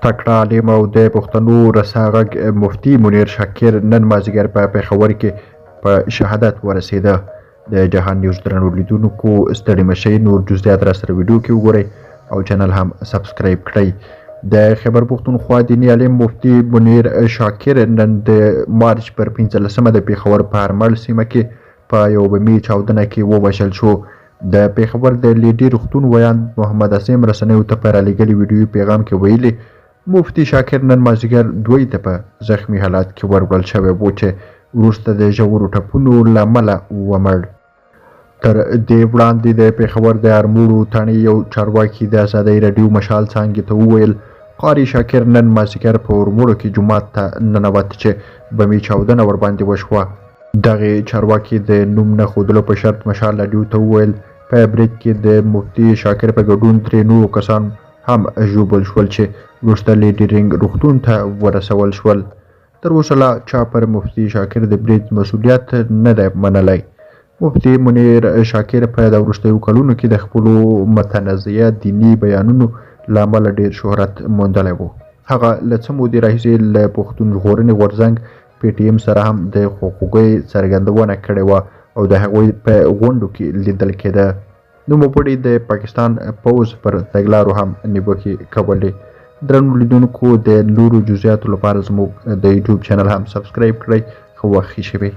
تکړه عالم او د پښتنو رساغږ مفتي منير شاکر نن مازدیګر په پېښور کې په شهادت ورسېده. د جهان نیوز درنو لیدونکو ستړي مشئ، نور جزئیات را سره ویډیو کې وګورئ او چینل هم سبسکرایب کړئ. د خیبر پښتونخوا دیني عالم مفتي منير شاکر نن د مارچ پر 15مه د پېښور په هرمل سیمه کې په یو بمي چاودنه کې ووژل شو. د پېښور د لیډي روغتون ویاند محمد عاصم رسنیو ته په رالیږلي ویډیوي پیغام کې ویلي مفتي شاکر نن مازدیګر دوی ته په زخمي حالات کې وروړل شوی و چې وروسته د ژورو ټپونو له امله ومړ. تر دې وړاندې د پېښور د ارموړو تاڼې یو چارواکي د ازادۍ راډیو مشال څانګې ته وویل قاري شاکر نن مازدیګر په ارموړو کې جومات ته ننوت چې بمي چاودنه ورباندې وشوه. دغې چارواکي د نوم نه ښودلو په شرط مشال راډیو ته وویل په برید کې د مفتي شاکر په ګډون 3 نورو کسان هم ژوبل شول چې وروسته لیډي رینګ روغتون ته ورسول شول. تر اوسه لا چا پر مفتي شاکر د برید مسؤلیت نه دی منلی. مفتي منير شاکر په د وروستیو کلونو کې د خپلو متنازعه دیني بیانونو له امله ډېر شهرت موندلی و. هغه له څه مودې راهیسې له پښتون ژغورنې غورځنګ PTM سره هم د خواخوږۍ څرګندونه کړې وه او د هغوی په غونډو کې لیدل کېده. نوموړي د پاکستان پوځ پر تګلارو هم نیوکې کولې. درنو لیدونکو د نورو جزئیاتو لپاره زموږ د یوټیوب چینل هم سبسکرایب کړئ. ښه وخت ښه شوی.